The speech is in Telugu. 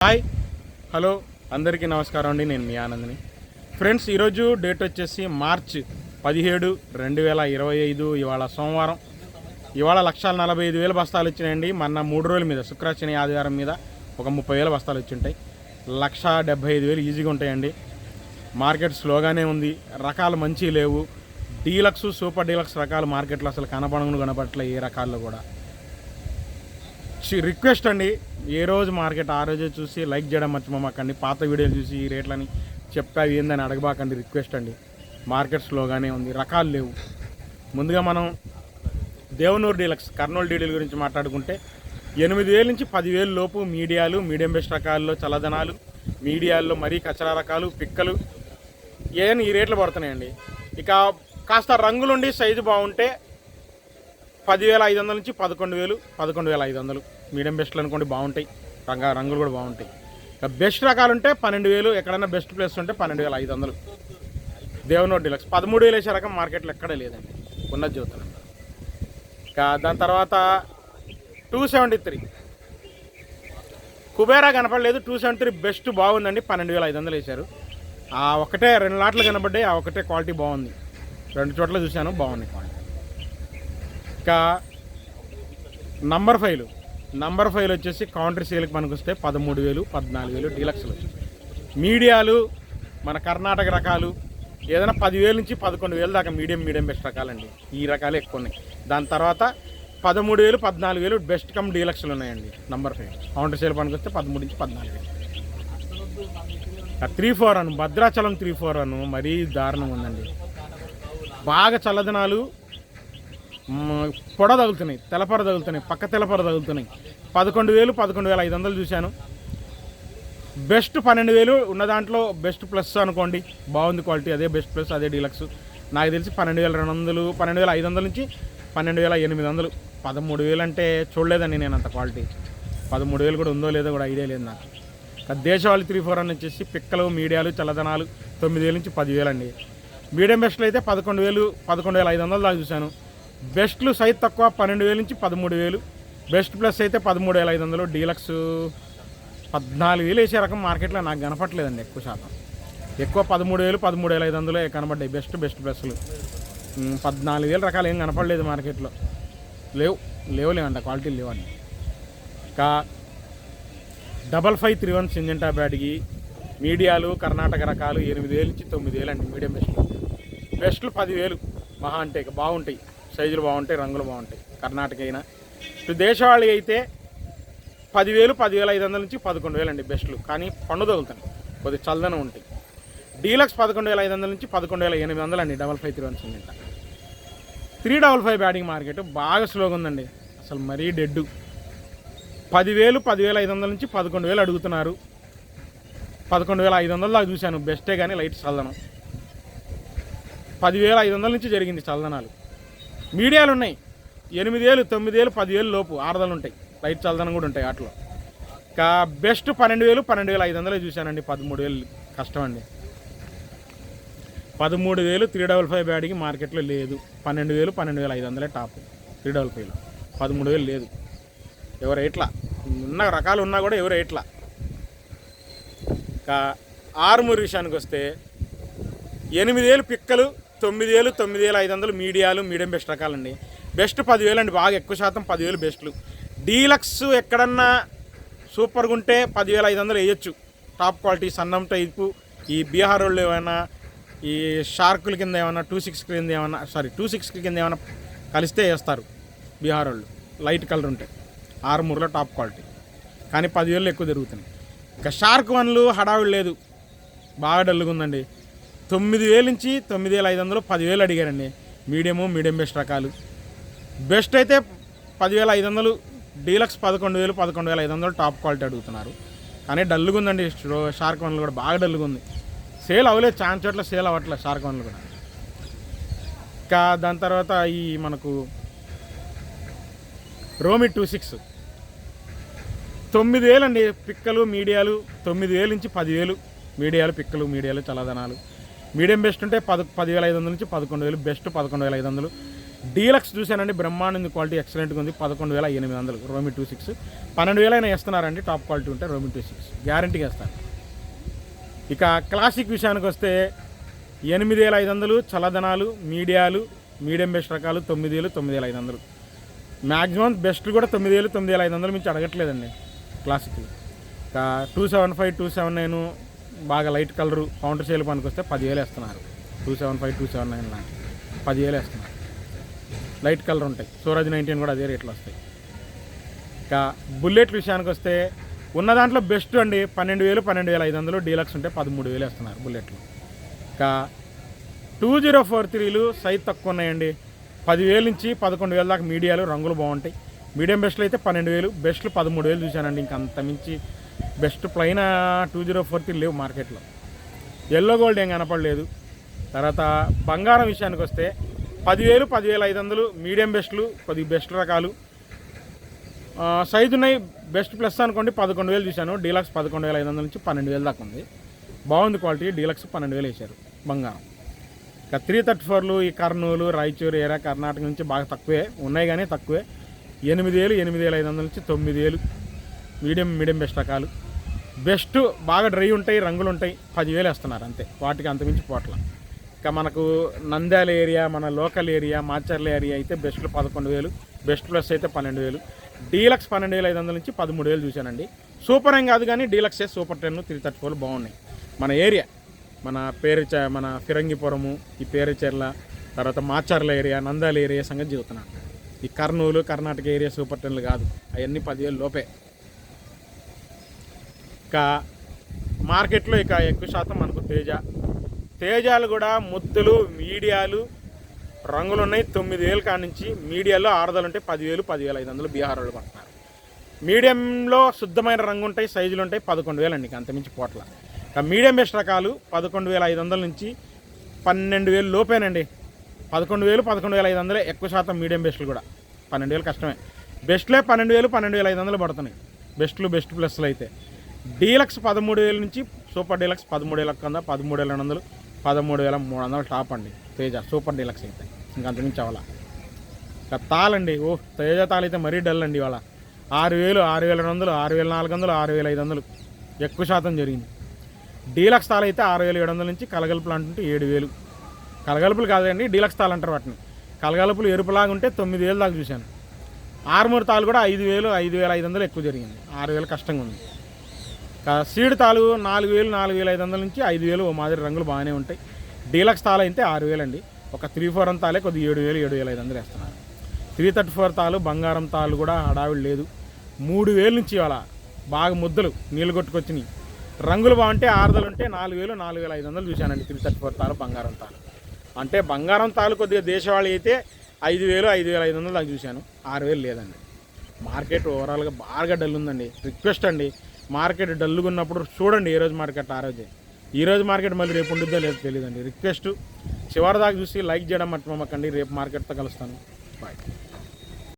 హాయ్ హలో అందరికీ నమస్కారం అండి. నేను మీ ఆనంద్ని. ఫ్రెండ్స్, ఈరోజు డేట్ వచ్చేసి మార్చ్ 17, 2025. ఇవాళ సోమవారం. ఇవాళ 1,45,000 బస్తాలు వచ్చినాయండి. మొన్న 3 రోజుల మీద శుక్ర శని ఆదివారం మీద ఒక 30,000 బస్తాలు వచ్చి ఉంటాయి. 1,75,000 ఈజీగా ఉంటాయండి. మార్కెట్ స్లోగానే ఉంది. రకాలు మంచి లేవు. డీలక్స్, సూపర్ డీలక్స్ రకాలు మార్కెట్లో అసలు కనపడట్లే ఏ రకాల్లో కూడా. రిక్వెస్ట్ అండి, ఏ రోజు మార్కెట్ ఆ రోజే చూసి లైక్ చేయడం మర్చిపోమాకండి. పాత వీడియోలు చూసి ఈ రేట్లని చెప్తా ఏందని అడగబాకండి. రిక్వెస్ట్ అండి. మార్కెట్ స్లోగానే ఉంది, రకాలు లేవు. ముందుగా మనం దేవనూరు డీలక్స్ కర్నూలు డీడీల గురించి మాట్లాడుకుంటే 8,000 నుంచి 10,000 లోపు మీడియాలు, మీడియం బెస్ట్ రకాల్లో చల్లదనాలు, మీడియాల్లో మరీ కచరా రకాలు, పిక్కలు ఏదైనా ఈ రేట్లు పడుతున్నాయండి. ఇక కాస్త రంగులుండి సైజు బాగుంటే 10,500 నుంచి 11,000, 11,500 మీడియం బెస్ట్లు అనుకోండి, బాగుంటాయి. రంగులు కూడా బాగుంటాయి. ఇక బెస్ట్ రకాలు ఉంటే 12,000, ఎక్కడైనా బెస్ట్ ప్లేస్ ఉంటే 12,500. దేవనూరు డీలక్స్ 13,000 వేసే రకం మార్కెట్లో ఎక్కడే లేదండి, ఉన్నది చూస్తున్నాం. ఇక దాని తర్వాత 273 కుబేరా కనపడలేదు. 273 బెస్ట్ బాగుందండి. 12,500 వేశారు. ఆ ఒకటే 2 లాట్లు కనపడ్డాయి. ఆ ఒకటే క్వాలిటీ బాగుంది. 2 చోట్ల చూశాను, బాగుంది క్వాలిటీ. ఇంకా నంబర్ 5 వచ్చేసి కౌంటర్ సేల్కి మనకు వస్తే 13,000, 14,000 డీలక్స్లు. మీడియాలు మన కర్ణాటక రకాలు ఏదైనా 10,000 నుంచి 11,000 దాకా మీడియం బెస్ట్ రకాలండి. ఈ రకాలు ఎక్కువ ఉన్నాయి. దాని తర్వాత 13,000, 14,000 బెస్ట్ కమ్ డీలక్స్లు ఉన్నాయండి. నంబర్ 5 కౌంటర్ సేల్ పనికి వస్తే 13 నుంచి 14,000. 3-4 భద్రాచలం 3-4 మరీ దారుణంగా ఉందండి. బాగా చల్లదనాలు, పొడ తగులుతున్నాయి, తెల్లపొర తగులుతున్నాయి, పక్క తెల్లపొర తగులుతున్నాయి. 11,000, 11,500 చూశాను. బెస్ట్ 12,000 ఉన్న దాంట్లో బెస్ట్ ప్లస్ అనుకోండి, బాగుంది క్వాలిటీ. అదే బెస్ట్ ప్లస్, అదే డీలక్స్. నాకు తెలిసి 12,200, 12,500 నుంచి 12,800. 13,000 అంటే చూడలేదండి నేను అంత క్వాలిటీ. 13,000 కూడా ఉందో లేదో కూడా ఐడియా లేదు నాకు. దేశవాళి 3-4 వచ్చేసి పిక్కలు, మీడియాలు, చల్లదనాలు 9,000 నుంచి 10,000 అండి. మీడియం బెస్ట్లు అయితే 11,000, 11,500 దాకా చూశాను. బెస్ట్లు సైజ్ తక్కువ 12,000 నుంచి 13,000. బెస్ట్ ప్లస్ అయితే 13,500. డీలక్స్ 14,000 వేసే రకం మార్కెట్లో నాకు కనపట్లేదండి. ఎక్కువ శాతం ఎక్కువ 13,000, 13,500 కనపడ్డాయి బెస్ట్ ప్లస్లు. 14,000 రకాలు ఏం కనపడలేదు మార్కెట్లో. లేవంట, క్వాలిటీలు లేవండి. ఇంకా 5531 సింజెంటా బ్యాడ్కి మీడియాలు కర్ణాటక రకాలు 8,000 నుంచి 9,000 అండి. మీడియం బెస్ట్లు 10,000 మహా అంటే. ఇక బాగుంటాయి, సైజులు బాగుంటాయి, రంగులు బాగుంటాయి. కర్ణాటక అయినా ఇటు దేశవాళి అయితే 10,000, 10,500 నుంచి 11,000 అండి బెస్ట్లు. కానీ పండు తగులుతాయి, కొద్దిగా చల్లదనం ఉంటాయి. డీలక్స్ 11,500 నుంచి 11,800 అండి. 5531 సింజెంటా. 355 బ్యాటింగ్ మార్కెట్ బాగా స్లోగా ఉందండి. అసలు మరీ డెడ్. 10,000, 10,500 నుంచి 11,000 అడుగుతున్నారు. 11,500 దాకా చూశాను బెస్టే, కానీ లైట్ చల్లదనం. 10,500 నుంచి జరిగింది చల్లదనాలు. మీడియాలు ఉన్నాయి 8,000, 9,000, 10,000 లోపు ఆరుదలు ఉంటాయి. లైట్ చల్లదనం కూడా ఉంటాయి వాటిలో. ఇంకా బెస్ట్ 12,000, 12,500 చూశానండి. 13,000 కష్టం అండి. 13,000 355 బ్యాడ్కి మార్కెట్లో లేదు. 12,000, 12,500 టాప్ 355లో. 13,000 లేదు. ఎవరు ఎట్లా ఉన్న రకాలు ఉన్నా కూడా ఎవరు ఎట్లా. ఇంకా ఆరుమూరు విషయానికి వస్తే 8,000 పిక్కలు, 9,000, 9,500 మీడియాలు, మీడియం బెస్ట్ రకాలండి. బెస్ట్ 10,000 అండి. బాగా ఎక్కువ శాతం 10,000 బెస్ట్లు. డీలక్స్ ఎక్కడన్నా సూపర్గా ఉంటే 10,500 వేయచ్చు. టాప్ క్వాలిటీ సన్నం టైపు ఈ బీహార్ వాళ్ళు ఏమైనా ఈ షార్కుల కింద ఏమైనా 260 కింద ఏమైనా కలిస్తే వేస్తారు బీహార్ వాళ్ళు. లైట్ కలర్ ఉంటాయి. 6-3లో టాప్ క్వాలిటీ, కానీ 10,000 ఎక్కువ తిరుగుతున్నాయి. ఇంకా షార్క్ వన్లు హడావిడి లేదు, బాగా డల్లుగా ఉందండి. 9,000 నుంచి 9,500, 10,000 అడిగారండి. మీడియం బెస్ట్ రకాలు. బెస్ట్ అయితే 10,500, డీలక్స్ 11,000, 11,500 టాప్ క్వాలిటీ అడుగుతున్నారు. కానీ డల్లుగా ఉందండి. షార్క్ వన్లు కూడా బాగా డల్లుగా ఉంది. సేల్ అవ్వలేదు, ఛాన్స్ చోట్ల సేల్ అవ్వట్లేదు షార్క్ వన్లు కూడా. ఇంకా దాని తర్వాత ఈ మనకు రోమి 26 9,000 అండి. పిక్కలు, మీడియాలు 9,000 నుంచి 10,000 మీడియాలు, పిక్కలు, మీడియాలు, చల్లదనాలు. మీడియం బెస్ట్ ఉంటే 10,500 నుంచి 11,000. బెస్ట్ 11,500. డీలక్స్ చూశానండి, బ్రహ్మాండం క్వాలిటీ ఎక్సలెంట్గా ఉంది. 11,800 రోమి 26. 12,000 అయినా ఇస్తున్నారండి టాప్ క్వాలిటీ ఉంటే రోమి 26 గ్యారంటీగా ఇస్తారు. ఇక క్లాసిక్ విషయానికి వస్తే 8,500 చల్లదనాలు, మీడియాలు, మీడియం బెస్ట్ రకాలు 9,000, 9,500. మ్యాక్సిమం బెస్ట్లు కూడా 9,000, 9,500 మించి అడగట్లేదండి క్లాసిక్. ఇక 275, 279 బాగా లైట్ కలరు కౌంటర్ సేల్ పనికి వస్తే 10,000 వేస్తున్నారు. 275, 279 లాంటి 10,000 వేస్తున్నారు. లైట్ కలర్ ఉంటాయి. సూరజ్ 19 కూడా అదే రేట్లు వస్తాయి. ఇక బుల్లెట్ విషయానికి వస్తే ఉన్న దాంట్లో బెస్ట్ అండి 12,000, 12,500. డీలక్స్ ఉంటే 13,000 వేస్తున్నారు బుల్లెట్లు. ఇక 2043లు సైజ్ తక్కువ ఉన్నాయండి. 10,000 నుంచి 11,000 దాకా మీడియాలు, రంగులు బాగుంటాయి. మీడియం బెస్ట్లు అయితే 12,000, బెస్ట్లు 13,000 చూశానండి. ఇంక అంత మించి బెస్ట్ ప్లైన్ 2043 లేవు మార్కెట్లో. ఎల్లో గోల్డ్ ఏం కనపడలేదు. తర్వాత బంగారం విషయానికి వస్తే 10,000, 10,500 మీడియం బెస్ట్లు, కొద్ది బెస్ట్ రకాలు సైజు ఉన్నాయి. బెస్ట్ ప్లస్ అనుకోండి 11,000 చూశాను. డీలక్స్ 11,500 నుంచి 12,000 దాకా ఉంది. బాగుంది క్వాలిటీ. డీలక్స్ 12,000 వేశారు బంగారం. ఇక 334లు ఈ కర్నూలు, రాయచూరు ఏరియా కర్ణాటక నుంచి బాగా తక్కువే ఉన్నాయి, కానీ తక్కువే. 8,000, 8,500 నుంచి 9,000 మీడియం బెస్ట్ రకాలు. బెస్ట్ బాగా డ్రై ఉంటాయి, రంగులు ఉంటాయి. 10,000 వేస్తున్నారు అంతే, వాటికి అంతమించి పోట్ల. ఇక మనకు నంద్యాల ఏరియా, మన లోకల్ ఏరియా, మాచర్ల ఏరియా అయితే బెస్ట్లు 11,000, బెస్ట్ ప్లస్ అయితే 12,000. డీలక్స్ 12,500 నుంచి 13,000 చూశానండి. సూపర్ ఏం కాదు, కానీ డీలక్సే సూపర్ 10, 334 బాగున్నాయి. మన ఏరియా మన ఫిరంగిపురము, ఈ పేరుచెర్ల, తర్వాత మాచర్ల ఏరియా, నంద్యాల ఏరియా సంగతి చెబుతున్నాను. ఈ కర్నూలు, కర్ణాటక ఏరియా సూపర్ 10లు కాదు, అవన్నీ 10,000 లోపే. ఇక మార్కెట్లో ఇక ఎక్కువ శాతం మనకు తేజాలు కూడా ముద్దులు, మీడియాలు, రంగులు ఉన్నాయి. 9,000 కాడ నుంచి మీడియాలో ఆరుదలు ఉంటాయి. 10,000, 10,500 బీహార్ వాళ్ళు కొంటున్నారు. మీడియంలో శుద్ధమైన రంగు ఉంటాయి, సైజులు ఉంటాయి. 11,000 అండి, అంతమించి పోట్ల. ఇక మీడియం బెస్ట్ రకాలు 11,500 నుంచి 12,000 లోపేనండి. 11,000, 11,500 ఎక్కువ శాతం మీడియం బెస్ట్లు కూడా. 12,000 కష్టమే. బెస్ట్లే 12,000, 12,500 పడుతున్నాయి బెస్ట్ ప్లస్లు అయితే. డీలక్స్ 13,000 నుంచి, సూపర్ డీలక్స్ 13,000 కింద 13,200, 13,300 టాప్ అండి తేజ సూపర్ డీలక్స్ అయితే. ఇంకంతమించి అవ్వాల. ఇక తాళండి, తేజ తాళ అయితే మరీ డల్ అండి. ఇవాళ 6,000, 6,200, 6,400, 6,500 ఎక్కువ శాతం జరిగింది. డీలక్స్ తాళ అయితే 6,700 నుంచి కలగలుపులు అంటుంటే 7,000. కలగలుపులు కాదండి, డీలక్స్ తాళ అంటారు వాటిని. కలగలుపులు ఎరుపులాగా ఉంటే 9,000 దాకా చూశాను. ఆర్మూర్ తాళ్ళు కూడా 5,000, 5,500 ఎక్కువ జరిగింది. 6,000 కష్టంగా ఉంది. సీడ్ తాలు 4,000, 4,500 నుంచి 5,000 ఓ మాదిరి రంగులు బాగానే ఉంటాయి. డీలక్స్ తాళ అయితే 6,000 అండి. ఒక 3-4 తాలే కొద్దిగా 7,000, 7,500 వేస్తున్నారు. 334 తాలు బంగారం తాళ్ళు కూడా హడావిడి లేదు. 3,000 నుంచి ఇవాళ బాగా ముద్దలు నీళ్ళు కొట్టుకొచ్చినాయి. రంగులు బాగుంటే ఆరుదలు ఉంటే 4,000, 4,500 చూశానండి. 334 తాలు బంగారం తాలు అంటే బంగారం తాలు కొద్దిగా దేశవాళీ అయితే 5,000, 5,500 దాకా చూశాను. 6,000 లేదండి. మార్కెట్ ఓవరాల్గా బాగా డల్ ఉందండి. రిక్వెస్ట్ అండి, మార్కెట్ డల్లుగా ఉన్నప్పుడు చూడండి. ఏ రోజు మార్కెట్ ఆ రోజే. ఈ రోజు మార్కెట్ మళ్ళీ రేపు ఉంటుందో లేదో తెలియదండి. రిక్వెస్ట్ చివరి దాకా చూసి లైక్ చేయడం మర్చిపోమకండి. రేపు మార్కెట్తో కలుస్తాను. బాయ్.